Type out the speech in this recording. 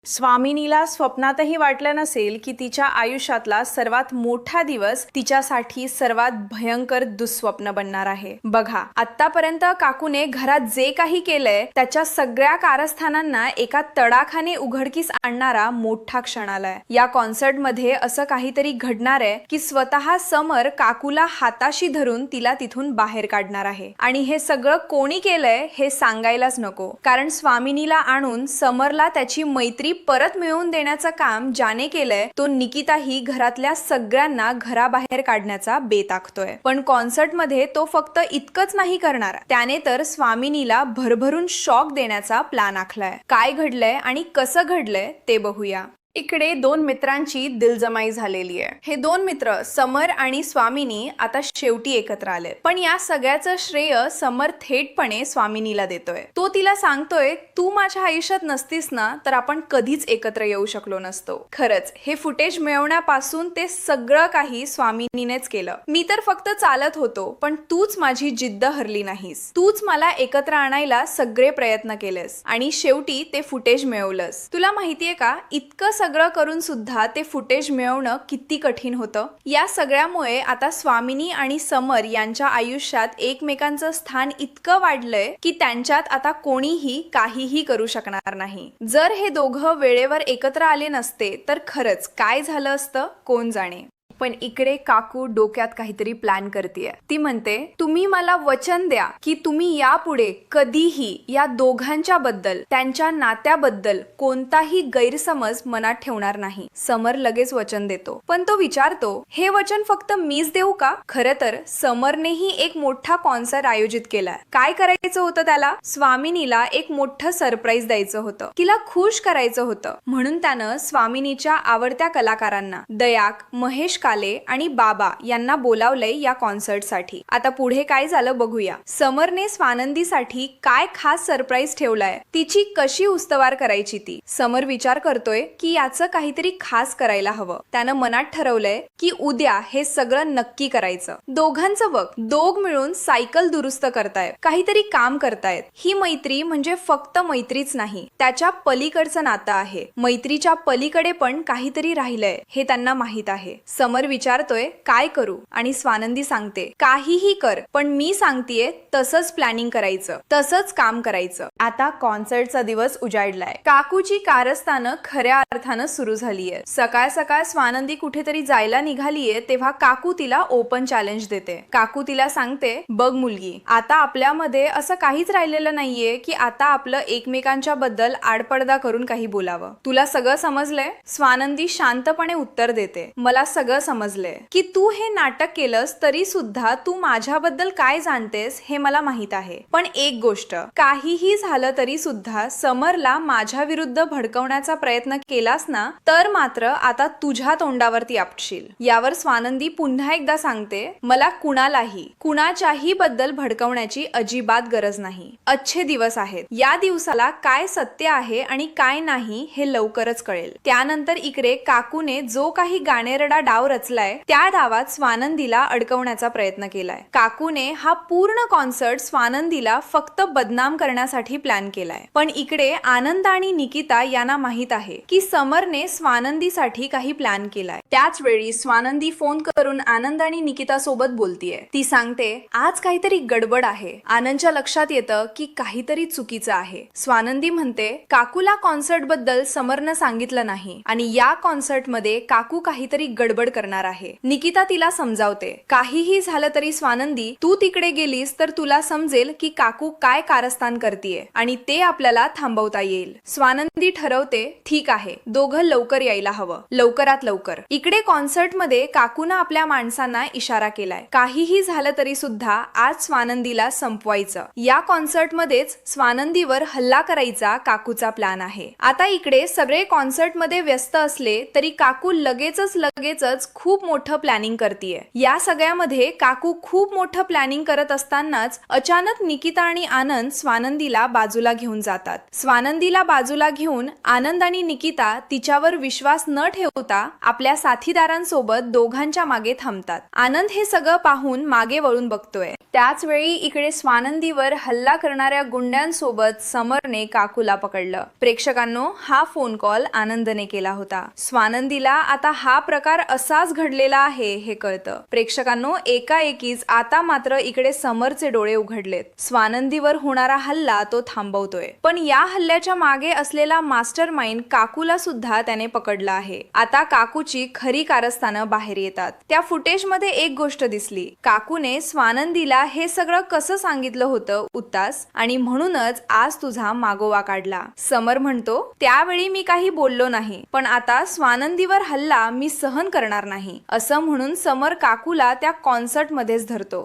स्वामिनीला स्वप्नातही वाटलं नसेल की तिच्या आयुष्यातला सर्वात मोठा दिवस तिच्यासाठी सर्वात भयंकर दुःस्वप्न बनणार आहे। बघा, आतापर्यंत काकूने घरात जे काही केलंय त्याच्या सगळ्या कारस्थानांना एका तडाखाने उघडकीस आणणारा मोठा क्षण आलाय। या कॉन्सर्ट मध्ये असं काहीतरी घडणार आहे की स्वतः समर काकूला हाताशी धरून तिला तिथून बाहेर काढणार आहे। आणि हे सगळं कोणी केलंय हे सांगायलाच नको, कारण स्वामिनीला आणून समरला त्याची मैत्री परत मिळवून देण्याचं काम ज्याने केलंय तो निकिताही घरातल्या सगळ्यांना घराबाहेर काढण्याचा बेत आखतोय। पण कॉन्सर्ट मध्ये तो फक्त इतकंच नाही करणार, त्याने तर स्वामिनीला भरभरून शॉक देण्याचा प्लॅन आखलाय। काय घडलंय आणि कसं घडलंय ते बघूया। इकडे दोन मित्रांची दिलजमाई झालेली आहे। हे दोन मित्र समर आणि स्वामिनी आता शेवटी एकत्र आले, पण या सगळ्याचं श्रेय समर थेटपणे स्वामिनीला देतोय। तो तिला सांगतोय, तू माझ्या आयुष्यात नसतीस ना तर आपण कधीच एकत्र येऊ शकलो नसतो। खरंच हे फुटेज मिळवण्यापासून ते सगळं काही स्वामिनीनेच केलं। मी तर फक्त चालत होतो, पण तूच माझी जिद्द हरली नाहीस। तूच मला एकत्र आणायला सगळे प्रयत्न केलेस आणि शेवटी ते फुटेज मिळवलंस। तुला माहितीये का, इतकं सगळं करून सुद्धा ते फुटेज मिळवणं किती कठीण होतं। या सगळ्यामुळे आता स्वामिनी आणि समर यांच्या आयुष्यात एकमेकांचं स्थान इतकं वाढलंय की त्यांच्यात आता कोणीही काहीही करू शकणार नाही। जर हे दोघं वेळेवर एकत्र आले नसते तर खरंच काय झालं असतं कोण जाणे। पण इकडे काकू डोक्यात काहीतरी प्लॅन करतेय। ती म्हणते, तुम्ही मला वचन द्या की तुम्ही यापुढे कधीही या दोघांच्या बद्दल, त्यांच्या नात्याबद्दल कोणताही गैरसमज मनात ठेवणार नाही। समर लगेच वचन देतो, पण तो विचारतो, हे वचन फक्त मीच देऊ का? खरं तर समरनेही एक मोठा कॉन्सर्ट आयोजित केलाय। काय करायचं होतं त्याला? स्वामिनीला एक मोठं सरप्राईज द्यायचं होतं, तिला खुश करायचं होतं। म्हणून त्यानं स्वामिनीच्या आवडत्या कलाकारांना दयाक, महेश काले आणि बाबा यांना बोलावलंय या कॉन्सर्ट साठी। आता पुढे काय झालं बघूया। समरने स्वानंदीसाठी काय खास सरप्राईज ठेवलाय, तिची कशी उस्तवार करायची ती। समर विचार करतोय की याचं काहीतरी खास करायला हवं। त्यानं मनात ठरवलंय की उद्या हे सगळं नक्की करायचं। दोघांचं बघ, दोघ मिळून सायकल दुरुस्त करतायत, काहीतरी काम करतायत। ही मैत्री म्हणजे फक्त मैत्रीच नाही, त्याच्या पलीकडचं नातं आहे। मैत्रीच्या पलीकडे पण काहीतरी राहिलंय हे त्यांना माहित आहे। समर विचारतोय, काय करू? आणि स्वानंदी सांगते, काहीही कर, पण मी सांगतेय तसंच प्लॅनिंग करायचं, तसंच काम करायचं। आता कॉन्सर्टचा दिवस उजाडलाय। काकूची कारस्थानं खऱ्या अर्थानं सुरू झालीय। सकाळ सकाळ स्वानंदी कुठेतरी जायला निघालीये तेव्हा काकू तिला ओपन चॅलेंज देते। काकू तिला सांगते, बघ मुलगी, आता आपल्यामध्ये असं काहीच राहिलेलं नाहीये की आता आपलं एकमेकांच्या बद्दल आडपडदा करून काही बोलावं। तुला सगळं समजलंय? स्वानंदी शांतपणे उत्तर देते, मला सगळं समजलंय की तू हे नाटक केलंस तरी सुद्धा तू माझ्याबद्दल काय जाणतेस हे मला माहित आहे। पण एक गोष्ट, काहीही झालं तरी सुद्धा समरला माझ्या विरुद्ध भडकवण्याचा प्रयत्न केलास ना तर मात्र आता तुझ्या तोंडावरती आपटशील। यावर स्वानंदी पुन्हा एकदा सांगते, मला कुणाच्याही बद्दल भडकवण्याची अजिबात गरज नाही। अच्छे दिवस आहेत, या दिवसाला काय सत्य आहे आणि काय नाही हे लवकरच कळेल। त्यानंतर इकडे काकूने जो काही गाणेरडा डाव रचलाय त्या डावात स्वानंदीला अडकवण्याचा प्रयत्न केलाय। काकूने हा पूर्ण कॉन्सर्ट स्वानंदीला फक्त बदनाम करण्यासाठी प्लॅन केलाय। पण इकडे आनंद आणि निकिता यांना माहित आहे की समरने स्वानंदीसाठी काही प्लॅन केलाय। त्याच वेळी स्वानंदी फोन करून आनंद आणि निकिता सोबत बोलतीये। ती सांगते, आज काहीतरी गडबड आहे। आनंदच्या लक्षात येतं की काहीतरी चुकीचं आहे। स्वानंदी म्हणते, काकूला कॉन्सर्ट बद्दल समरनं सांगितलं नाही आणि या कॉन्सर्ट मध्ये काकू काहीतरी गडबड करणार आहे। निकिता तिला समजावते, काहीही झालं तरी स्वानंदी, तू तिकडे गेलीस तर तुला समजेल की काकू काय कारस्थान करतीये आणि ते आपल्याला थांबवता येईल। स्वानंदी ठरवते, ठीक आहे, दोघं लवकर यायला हवं, लवकरात लवकर। इकडे कॉन्सर्ट मध्ये काकूनं आपल्या माणसांना इशारा केलाय, काहीही झालं तरी सुद्धा आज स्वानंदीला संपवायचं। या कॉन्सर्ट मध्येच स्वानंदीवर हल्ला करायचा काकूचा प्लॅन आहे। आता इकडे सगळे कॉन्सर्ट मध्ये व्यस्त असले तरी काकू लगेचच खूप मोठं प्लॅनिंग करतीये. या सगळ्यामध्ये काकू खूप मोठं प्लॅनिंग करत असतानाच अचानक निकिता आणि आनंद स्वानंदीला बाजूला घेऊन जातात. स्वानंदीला बाजूला घेऊन आनंद आणि निकिता तिच्यावर विश्वास न ठेवता आपल्या साथीदारांसोबत दोघांच्या मागे थांबतात. आनंद हे सगळं पाहून मागे वळून बघतोय. त्याच वेळी इकडे स्वानंदीवर हल्ला करणाऱ्या गुंड्यांसोबत समरने काकूला पकडलं. प्रेक्षकांनो, हा फोन कॉल आनंदने केला होता. स्वानंदीला आता हा प्रकार असाच घडलेला आहे हे कळतं. प्रेक्षकांनो, एकाएकीच आता मात्र इकडे समरचे डोळे उघडलेत. स्वानंदीवर होणारा हल्ला तो थांबवतोय, पण या हल्ल्याच्या मागे असलेला मास्टर माइंड काकूला सुद्धा त्याने पकडला आहे. आता काकूची खरी कारस्थानं बाहेर येतात. त्या फुटेजमध्ये एक गोष्ट दिसली. काकूने स्वानंदीला हे सगळं कसं सांगितलं होतं उत्तास, आणि म्हणूनच आज तुझा मागोवा काढला. समर म्हणतो, त्यावेळी मी काही बोललो नाही, पण आता स्वानंदीवर हल्ला मी सहन करणार नाही, असं म्हणून समर काकूला त्या कॉन्सर्ट मध्येच धरतो.